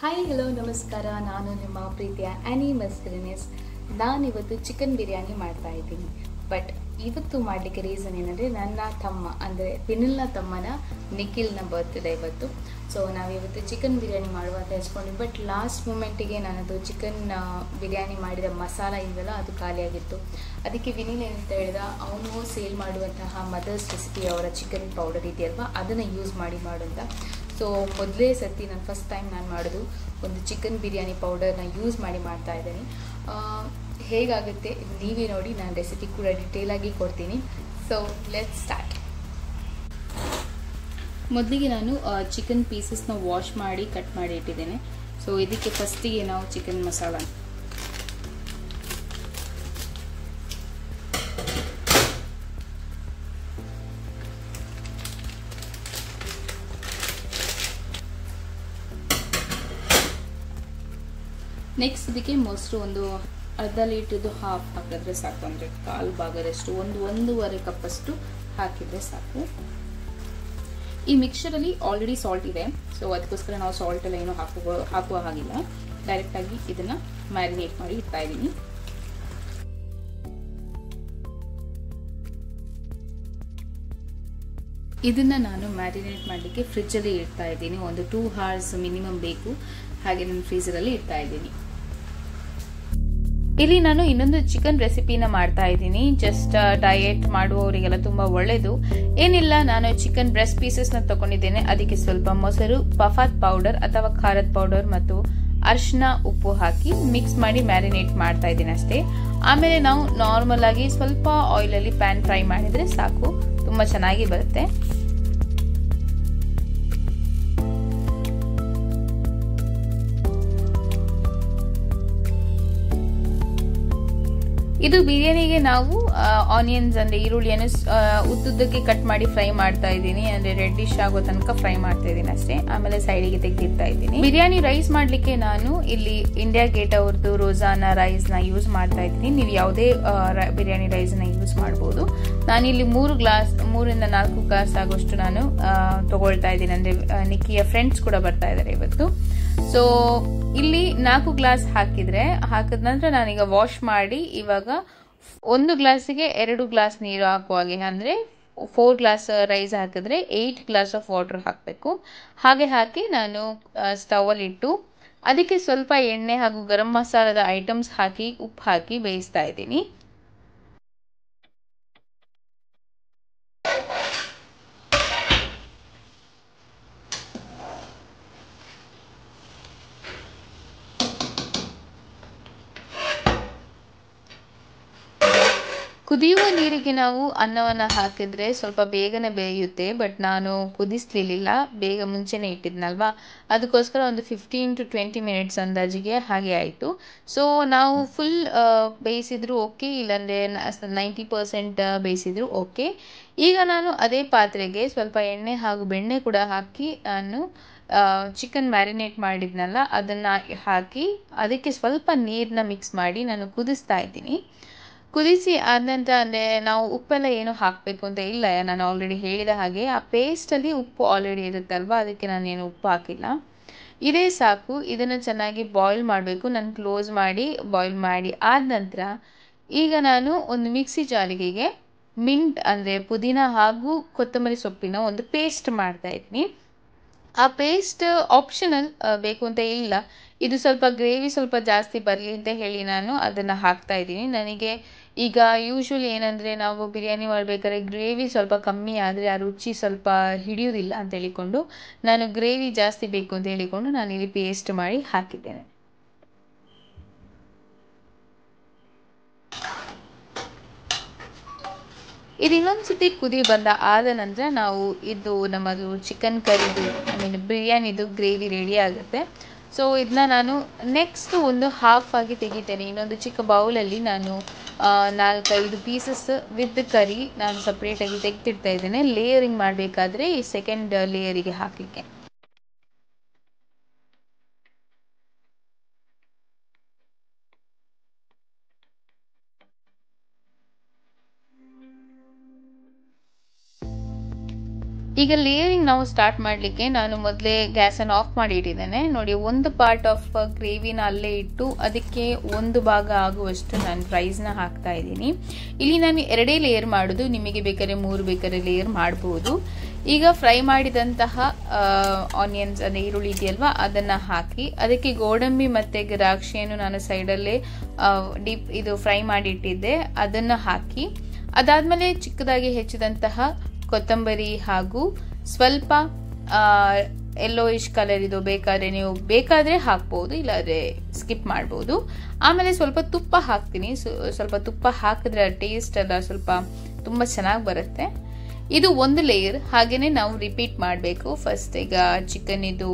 Hi hello ನಮಸ್ಕಾರ. ನಾನು ನಿಮ್ಮ ಪ್ರೀತಿಯ ಆ್ಯನಿ ಮಸ್ಕರಿನೆಸ್. ನಾನಿವತ್ತು ಚಿಕನ್ ಬಿರಿಯಾನಿ ಮಾಡ್ತಾ ಇದ್ದೀನಿ. ಬಟ್ ಇವತ್ತು ಮಾಡಲಿಕ್ಕೆ ರೀಸನ್ ಏನಂದರೆ ನನ್ನ ತಮ್ಮ ಅಂದರೆ ವಿನಿಲ್ನ ತಮ್ಮನ ನಿಖಿಲ್ನ ಬರ್ತ್ಡೇ ಇವತ್ತು. ಸೊ ನಾವಿವತ್ತು ಚಿಕನ್ ಬಿರಿಯಾನಿ ಮಾಡುವ ಅಂತ ಹೆಚ್ಕೊಂಡ್ವಿ. ಬಟ್ ಲಾಸ್ಟ್ ಮೂಮೆಂಟಿಗೆ ನನ್ನದು ಚಿಕನ್ ಬಿರಿಯಾನಿ ಮಾಡಿದ ಮಸಾಲ ಇದೆಯಲ್ಲ ಅದು ಖಾಲಿಯಾಗಿತ್ತು. ಅದಕ್ಕೆ ವಿನಿಲ್ ಏನಂತ ಹೇಳಿದ, ಅವನು ಸೇಲ್ ಮಾಡುವಂತಹ ಮದರ್ಸ್ ರೆಸಿಪಿ ಅವರ ಚಿಕನ್ ಪೌಡರ್ ಇದೆಯಲ್ವ ಅದನ್ನು ಯೂಸ್ ಮಾಡಿ ಮಾಡುವಂತ. ಸೊ ಮೊದಲೇ ಸರ್ತಿ ನಾನು ಫಸ್ಟ್ ಟೈಮ್ ನಾನು ಮಾಡೋದು ಒಂದು ಚಿಕನ್ ಬಿರಿಯಾನಿ ಪೌಡರ್ನ ಯೂಸ್ ಮಾಡಿ ಮಾಡ್ತಾ ಇದ್ದೀನಿ. ಹೇಗಾಗುತ್ತೆ ನೀವೇ ನೋಡಿ, ನಾನು ರೆಸಿಪಿ ಕೂಡ ಡಿಟೇಲಾಗಿ ಕೊಡ್ತೀನಿ. So let's start. ಮೊದಲಿಗೆ ನಾನು ಚಿಕನ್ ಪೀಸಸ್ನ ವಾಶ್ ಮಾಡಿ ಕಟ್ ಮಾಡಿ ಇಟ್ಟಿದ್ದೇನೆ. ಸೊ ಇದಕ್ಕೆ ಫಸ್ಟಿಗೆ ನಾವು ಚಿಕನ್ ಮಸಾಲ ನೆಕ್ಸ್ಟ್ ಇದಕ್ಕೆ ಮೊಸರು ಒಂದು ಅರ್ಧ ಲೀಟರ್ದು ಹಾಫ್ ಹಾಕಿದ್ರೆ ಸಾಕು, ಅಂದರೆ ಕಾಲು ಭಾಗದಷ್ಟು ಒಂದೂವರೆ ಕಪ್ಪಷ್ಟು ಹಾಕಿದರೆ ಸಾಕು. ಈ ಮಿಕ್ಸ್ಚರಲ್ಲಿ ಆಲ್ರೆಡಿ ಸಾಲ್ಟ್ ಇದೆ, ಸೊ ಅದಕ್ಕೋಸ್ಕರ ನಾವು ಸಾಲ್ಟ್ ಎಲ್ಲ ಏನೂ ಹಾಕುವ ಹಾಗಿಲ್ಲ. ಡೈರೆಕ್ಟಾಗಿ ಇದನ್ನು ಮ್ಯಾರಿನೇಟ್ ಮಾಡಿ ಇಡ್ತಾ ಇದ್ದೀನಿ. ಇದನ್ನು ನಾನು ಮ್ಯಾರಿನೇಟ್ ಮಾಡಲಿಕ್ಕೆ ಫ್ರಿಜ್ಜಲ್ಲಿ ಇಡ್ತಾ ಇದ್ದೀನಿ. ಒಂದು 2 hours ಮಿನಿಮಮ್ ಬೇಕು. ಹಾಗೆ ನಾನು ಫ್ರೀಸರಲ್ಲಿ ಇಡ್ತಾ ಇದ್ದೀನಿ. ಇಲ್ಲಿ ನಾನು ಇನ್ನೊಂದು ಚಿಕನ್ ರೆಸಿಪಿನ ಮಾಡ್ತಾ ಇದ್ದೀನಿ. ಜಸ್ಟ್ ಡಯಟ್ ಮಾಡುವವರಿಗೆಲ್ಲ ತುಂಬಾ ಒಳ್ಳೇದು. ಏನಿಲ್ಲ, ನಾನು ಚಿಕನ್ ಬ್ರೆಸ್ಟ್ ಪೀಸಸ್ನ ತಗೊಂಡಿದ್ದೇನೆ. ಅದಕ್ಕೆ ಸ್ವಲ್ಪ ಮೊಸರು, ಪಫಾತ್ ಪೌಡರ್ ಅಥವಾ ಖಾರದ ಪೌಡರ್ ಮತ್ತು ಅರಿಶಿನ, ಉಪ್ಪು ಹಾಕಿ ಮಿಕ್ಸ್ ಮಾಡಿ ಮ್ಯಾರಿನೇಟ್ ಮಾಡ್ತಾ ಇದ್ದೀನಿ ಅಷ್ಟೇ. ಆಮೇಲೆ ನಾವು ನಾರ್ಮಲ್ ಆಗಿ ಸ್ವಲ್ಪ ಆಯಿಲ್ ಅಲ್ಲಿ ಪ್ಯಾನ್ ಫ್ರೈ ಮಾಡಿದ್ರೆ ಸಾಕು, ತುಂಬಾ ಚೆನ್ನಾಗಿ ಬರುತ್ತೆ. ಇದು ಬಿರಿಯಾನಿಗೆ ನಾವು ಆನಿಯನ್ಸ್ ಅಂದ್ರೆ ಈರುಳ್ಳಿಯನ್ನು ಉದ್ದುದ್ದಕ್ಕೆ ಕಟ್ ಮಾಡಿ ಫ್ರೈ ಮಾಡ್ತಾ ಇದ್ದೀನಿ. ಅಂದ್ರೆ ರೆಡ್ಡಿಶ್ ಆಗೋ ತನಕ ಫ್ರೈ ಮಾಡ್ತಾ ಇದ್ದೀನಿ ಅಷ್ಟೇ. ಆಮೇಲೆ ಸೈಡಿಗೆ ತೆಗೆದಿಡ್ತಾ ಇದ್ದೀನಿ. ಬಿರಿಯಾನಿ ರೈಸ್ ಮಾಡ್ಲಿಕ್ಕೆ ನಾನು ಇಲ್ಲಿ ಇಂಡಿಯಾ ಗೇಟ್ ಅವ್ರದ್ದು ರೋಜಾನಾ ರೈಸ್ ನ ಯೂಸ್ ಮಾಡ್ತಾ ಇದ್ದೀನಿ. ನೀವು ಯಾವುದೇ ಬಿರಿಯಾನಿ ರೈಸ್ ನ ಯೂಸ್ ಮಾಡಬಹುದು. ನಾನಿಲ್ಲಿ 3 ರಿಂದ 4 ಗ್ಲಾಸ್ ಆಗೋಷ್ಟು ನಾನು ತಗೊಳ್ತಾ ಇದ್ದೀನಿ. ಅಂದ್ರೆ ನಿಕ್ಕಿಯ ಫ್ರೆಂಡ್ಸ್ ಕೂಡ ಬರ್ತಾ ಇದ್ದಾರೆ ಇವತ್ತು. ಸೊ ಇಲ್ಲಿ 4 ಗ್ಲಾಸ್ ಹಾಕಿದ ನಂತರ ನಾನೀಗ ವಾಶ್ ಮಾಡಿ ಇವಾಗ 1 ಗ್ಲಾಸಿಗೆ 2 ಗ್ಲಾಸ್ ನೀರು ಹಾಕುವ ಹಾಗೆ, ಅಂದ್ರೆ 4 ಗ್ಲಾಸ್ ರೈಸ್ ಹಾಕಿದ್ರೆ 8 ಗ್ಲಾಸ್ ಆಫ್ ವಾಟರ್ ಹಾಕಬೇಕು. ಹಾಗೆ ಹಾಕಿ ನಾನು ಸ್ಟವ್ ಅಲ್ಲಿ ಇಟ್ಟು ಅದಕ್ಕೆ ಸ್ವಲ್ಪ ಎಣ್ಣೆ ಹಾಗೂ ಗರಂ ಮಸಾಲದ ಐಟಮ್ಸ್ ಹಾಕಿ ಉಪ್ಪು ಹಾಕಿ ಬೇಯಿಸ್ತಾ ಇದ್ದೀನಿ. ಕುದಿಯುವ ನೀರಿಗೆ ನಾವು ಅನ್ನವನ್ನು ಹಾಕಿದ್ರೆ ಸ್ವಲ್ಪ ಬೇಗನೆ ಬೇಯುತ್ತೆ. ಬಟ್ ನಾನು ಕುದಿಸ್ಲಿಲ್ಲ, ಬೇಗ ಮುಂಚೆನೆ ಇಟ್ಟಿದ್ನಲ್ವಾ, ಅದಕ್ಕೋಸ್ಕರ ಒಂದು 15 to 20 ಮಿನಿಟ್ಸ್ ಅಂದಾಜಿಗೆ ಹಾಗೆ ಆಯಿತು. ಸೊ ನಾವು ಫುಲ್ ಬೇಯಿಸಿದ್ರು ಓಕೆ, ಇಲ್ಲಾಂದರೆ 90% ಬೇಯಿಸಿದ್ರು ಓಕೆ. ಈಗ ನಾನು ಅದೇ ಪಾತ್ರೆಗೆ ಸ್ವಲ್ಪ ಎಣ್ಣೆ ಹಾಗೂ ಬೆಣ್ಣೆ ಕೂಡ ಹಾಕಿ ನಾನು ಚಿಕನ್ ಮ್ಯಾರಿನೇಟ್ ಮಾಡಿದ್ನಲ್ಲ ಅದನ್ನು ಹಾಕಿ ಅದಕ್ಕೆ ಸ್ವಲ್ಪ ನೀರನ್ನ ಮಿಕ್ಸ್ ಮಾಡಿ ನಾನು ಕುದಿಸ್ತಾ ಇದ್ದೀನಿ. ಕುದಿಸಿ ಆದ ನಂತರ ಅಂದರೆ ನಾವು ಉಪ್ಪೆಲ್ಲ ಏನು ಹಾಕಬೇಕು ಅಂತ ಇಲ್ಲ, ನಾನು ಆಲ್ರೆಡಿ ಹೇಳಿದ ಹಾಗೆ ಆ ಪೇಸ್ಟಲ್ಲಿ ಉಪ್ಪು ಆಲ್ರೆಡಿ ಇರುತ್ತಲ್ವ, ಅದಕ್ಕೆ ನಾನೇನು ಉಪ್ಪು ಹಾಕಿಲ್ಲ. ಇದೇ ಸಾಕು. ಇದನ್ನು ಚೆನ್ನಾಗಿ ಬಾಯ್ಲ್ ಮಾಡಬೇಕು. ನಾನು ಕ್ಲೋಸ್ ಮಾಡಿ ಬಾಯ್ಲ್ ಮಾಡಿ ಆದ ನಂತರ ಈಗ ನಾನು ಒಂದು ಮಿಕ್ಸಿ ಜಾರಿಗೆ ಮಿಂಟ್ ಅಂದರೆ ಪುದೀನ ಹಾಗೂ ಕೊತ್ತಂಬರಿ ಸೊಪ್ಪಿನ ಒಂದು ಪೇಸ್ಟ್ ಮಾಡ್ತಾ ಇದ್ದೀನಿ. ಆ ಪೇಸ್ಟ್ ಆಪ್ಷನಲ್, ಬೇಕು ಅಂತ ಇಲ್ಲ. ಇದು ಸ್ವಲ್ಪ ಗ್ರೇವಿ ಸ್ವಲ್ಪ ಜಾಸ್ತಿ ಬರಲಿ ಅಂತ ಹೇಳಿ ನಾನು ಅದನ್ನು ಹಾಕ್ತಾ ಇದ್ದೀನಿ. ನನಗೆ ಈಗ ಯೂಶ್ವಲಿ ಏನಂದರೆ ನಾವು ಬಿರಿಯಾನಿ ಮಾಡಬೇಕಾದ್ರೆ ಗ್ರೇವಿ ಸ್ವಲ್ಪ ಕಮ್ಮಿ ಆದರೆ ಆ ರುಚಿ ಸ್ವಲ್ಪ ಹಿಡಿಯೋದಿಲ್ಲ ಅಂತ ಹೇಳಿಕೊಂಡು ನಾನು ಗ್ರೇವಿ ಜಾಸ್ತಿ ಬೇಕು ಅಂತ ಹೇಳಿಕೊಂಡು ನಾನಿಲ್ಲಿ ಪೇಸ್ಟ್ ಮಾಡಿ ಹಾಕಿದ್ದೇನೆ. ಇದು ಇನ್ನೊಂದು ಸತಿ ಕುದಿ ಆದ ನಂತರ ನಾವು ಇದು ನಮ್ಮದು ಚಿಕನ್ ಕರಿದು ಬಿರಿಯಾನಿದು ಗ್ರೇವಿ ರೆಡಿ ಆಗುತ್ತೆ. ಸೊ ಇದನ್ನ ನಾನು ನೆಕ್ಸ್ಟ್ ಒಂದು ಹಾಫ್ ಆಗಿ ತೆಗಿತೇನೆ. ಇನ್ನೊಂದು ಚಿಕ್ಕ ಬೌಲಲ್ಲಿ ನಾನು 4-5 ಪೀಸಸ್ ವಿತ್ ಕರಿ ನಾನು ಸಪ್ರೇಟಾಗಿ ತೆಗೆದಿಡ್ತಾ ಇದ್ದೇನೆ, ಲೇಯರಿಂಗ್ ಮಾಡಬೇಕಾದ್ರೆ ಈ ಸೆಕೆಂಡ್ ಲೇಯರಿಗೆ ಹಾಕಲಿಕ್ಕೆ. ಈಗ ಲೇಯರಿಂಗ್ ನಾವು ಸ್ಟಾರ್ಟ್ ಮಾಡಲಿಕ್ಕೆ ನಾನು ಮೊದಲೇ ಗ್ಯಾಸನ್ನು ಆಫ್ ಮಾಡಿ ಇಟ್ಟಿದ್ದೇನೆ. ನೋಡಿ, ಒಂದು ಪಾರ್ಟ್ ಆಫ್ ಗ್ರೇವಿನ ಅಲ್ಲೇ ಇಟ್ಟು ಅದಕ್ಕೆ ಒಂದು ಭಾಗ ಆಗುವಷ್ಟು ನಾನು ರೈಸ್ನ ಹಾಕ್ತಾ ಇದ್ದೀನಿ. ಇಲ್ಲಿ ನಾನು 2 ಲೇಯರ್ ಮಾಡೋದು, ನಿಮಗೆ ಬೇಕಾದ್ರೆ 3 ಬೇಕಾದ್ರೆ ಲೇಯರ್ ಮಾಡಬಹುದು. ಈಗ ಫ್ರೈ ಮಾಡಿದಂತಹ ಆನಿಯನ್ಸ್ ಅಂದರೆ ಈರುಳ್ಳಿ ಇದೆಯಲ್ವಾ, ಅದನ್ನು ಹಾಕಿ ಅದಕ್ಕೆ ಗೋಡಂಬಿ ಮತ್ತು ದ್ರಾಕ್ಷಿಯನ್ನು ನಾನು ಸೈಡಲ್ಲೇ ಇದು ಫ್ರೈ ಮಾಡಿ ಇಟ್ಟಿದ್ದೆ, ಅದನ್ನು ಹಾಕಿ ಅದಾದಮೇಲೆ ಚಿಕ್ಕದಾಗಿ ಹೆಚ್ಚಿದಂತಹ ಕೊತ್ತಂಬರಿ ಹಾಗೂ ಸ್ವಲ್ಪ ಯೆಲ್ಲೋಯಿಶ್ ಕಲರ್ ಇದು ಬೇಕಾದ್ರೆ ನೀವು ಬೇಕಾದರೆ ಹಾಕ್ಬೋದು, ಇಲ್ಲಾಂದರೆ ಸ್ಕಿಪ್ ಮಾಡ್ಬೋದು. ಆಮೇಲೆ ಸ್ವಲ್ಪ ತುಪ್ಪ ಹಾಕ್ತೀನಿ. ಸ್ವಲ್ಪ ತುಪ್ಪ ಹಾಕಿದ್ರೆ ಟೇಸ್ಟ್ ಎಲ್ಲ ಸ್ವಲ್ಪ ತುಂಬ ಚೆನ್ನಾಗಿ ಬರುತ್ತೆ. ಇದು ಒಂದು ಲೇಯರ್. ಹಾಗೇನೆ ನಾವು ರಿಪೀಟ್ ಮಾಡಬೇಕು. ಫಸ್ಟ್ ಈಗ ಚಿಕನ್ ಇದು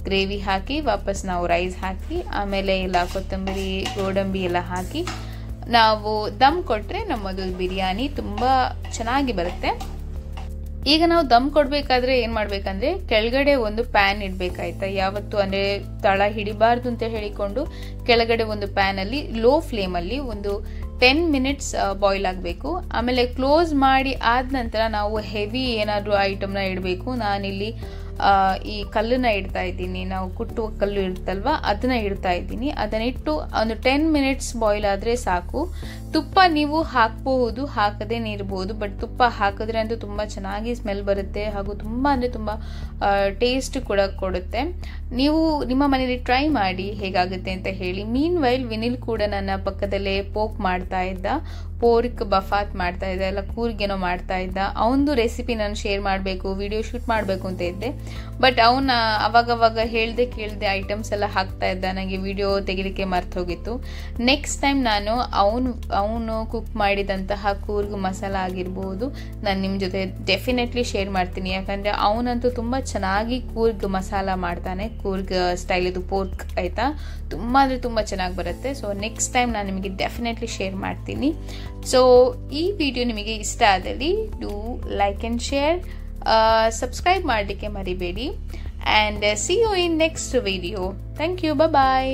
ಗ್ರೇವಿ ಹಾಕಿ ವಾಪಸ್ ನಾವು ರೈಸ್ ಹಾಕಿ ಆಮೇಲೆ ಎಲ್ಲ ಕೊತ್ತಂಬರಿ ಗೋಡಂಬಿ ಎಲ್ಲ ಹಾಕಿ ನಾವು ದಮ್ ಕೊಟ್ಟರೆ ನಮ್ಮದು ಬಿರಿಯಾನಿ ತುಂಬ ಚೆನ್ನಾಗಿ ಬರುತ್ತೆ. ಈಗ ನಾವು ದಮ್ ಕೊಡಬೇಕಾದ್ರೆ ಏನು ಮಾಡಬೇಕಂದ್ರೆ ಕೆಳಗಡೆ ಒಂದು ಪ್ಯಾನ್ ಇಡಬೇಕಾಯ್ತಾ. ಯಾವತ್ತು ಅಂದರೆ ತಳ ಹಿಡಿಬಾರ್ದು ಅಂತ ಹೇಳಿಕೊಂಡು ಕೆಳಗಡೆ ಒಂದು ಪ್ಯಾನಲ್ಲಿ ಲೋ ಫ್ಲೇಮಲ್ಲಿ ಒಂದು 10 ಮಿನಿಟ್ಸ್ ಬಾಯ್ಲ್ ಆಗಬೇಕು. ಆಮೇಲೆ ಕ್ಲೋಸ್ ಮಾಡಿ ಆದ ನಂತರ ನಾವು ಹೆವಿ ಏನಾದರೂ ಐಟಮ್ನ ಇಡಬೇಕು. ನಾನಿಲ್ಲಿ ಈ ಕಲ್ಲನ್ನ ಇಡ್ತಾ ಇದ್ದೀನಿ, ನಾವು ಕುಟ್ಟುವ ಕಲ್ಲು ಇರುತ್ತಲ್ವ ಅದನ್ನ ಇಡ್ತಾ ಇದ್ದೀನಿ. ಅದನ್ನಿಟ್ಟು ಒಂದು 10 ಮಿನಿಟ್ಸ್ ಬಾಯ್ಲ್ ಆದರೆ ಸಾಕು. ತುಪ್ಪ ನೀವು ಹಾಕಬಹುದು, ಹಾಕದೇನೆ ಇರ್ಬೋದು, ಬಟ್ ತುಪ್ಪ ಹಾಕಿದ್ರೆ ಅಂತೂ ತುಂಬ ಚೆನ್ನಾಗಿ ಸ್ಮೆಲ್ ಬರುತ್ತೆ ಹಾಗೂ ತುಂಬ ಅಂದರೆ ತುಂಬ ಟೇಸ್ಟ್ ಕೂಡ ಕೊಡುತ್ತೆ. ನೀವು ನಿಮ್ಮ ಮನೇಲಿ ಟ್ರೈ ಮಾಡಿ ಹೇಗಾಗುತ್ತೆ ಅಂತ ಹೇಳಿ. ಮೀನ್ ವೈಲ್ ವಿನಿಲ್ ಕೂಡ ನನ್ನ ಪಕ್ಕದಲ್ಲೇ ಪೋಕ್ ಮಾಡ್ತಾ ಇದ್ದ, ಪೋರ್ಕ್ ಬಫಾತ್ ಮಾಡ್ತಾ ಇದ್ದ, ಎಲ್ಲ ಕೂರ್ಗೇನೋ ಮಾಡ್ತಾ ಇದ್ದ. ಅವನದು ರೆಸಿಪಿ ನಾನು ಶೇರ್ ಮಾಡಬೇಕು, ವಿಡಿಯೋ ಶೂಟ್ ಮಾಡಬೇಕು ಅಂತ ಇದ್ದೆ, ಬಟ್ ಅವನ ಅವಾಗವಾಗ ಹೇಳ್ದೆ ಕೇಳ್ದೆ ಐಟಮ್ಸ್ ಎಲ್ಲ ಹಾಕ್ತಾ ಇದ್ದ, ನನಗೆ ವಿಡಿಯೋ ತೆಗಿಲಿಕ್ಕೆ ಮರ್ತು ಹೋಗಿತ್ತು. ನೆಕ್ಸ್ಟ್ ಟೈಮ್ ನಾನು ಅವನು ಕುಕ್ ಮಾಡಿದಂತಹ ಕೂರ್ಗ್ ಮಸಾಲ ಆಗಿರ್ಬೋದು ನಾನು ನಿಮ್ಮ ಜೊತೆ ಡೆಫಿನೆಟ್ಲಿ ಶೇರ್ ಮಾಡ್ತೀನಿ. ಯಾಕಂದರೆ ಅವನಂತೂ ತುಂಬ ಚೆನ್ನಾಗಿ ಕೂರ್ಗ್ ಮಸಾಲ ಮಾಡ್ತಾನೆ. ಕೂರ್ಗ್ ಸ್ಟೈಲ್ ಇದು ಪೋರ್ಕ್ ಆಯಿತಾ, ತುಂಬ ಅಂದರೆ ತುಂಬ ಚೆನ್ನಾಗಿ ಬರುತ್ತೆ. ಸೊ ನೆಕ್ಸ್ಟ್ ಟೈಮ್ ನಾನು ನಿಮಗೆ ಡೆಫಿನೆಟ್ಲಿ ಶೇರ್ ಮಾಡ್ತೀನಿ. ಸೊ ಈ ವಿಡಿಯೋ ನಿಮಗೆ ಇಷ್ಟ ಆದಲ್ಲಿ do like and share, subscribe ಮಾಡಲಿಕ್ಕೆ ಮರಿಬೇಡಿ. And see you in next video. Thank you, bye.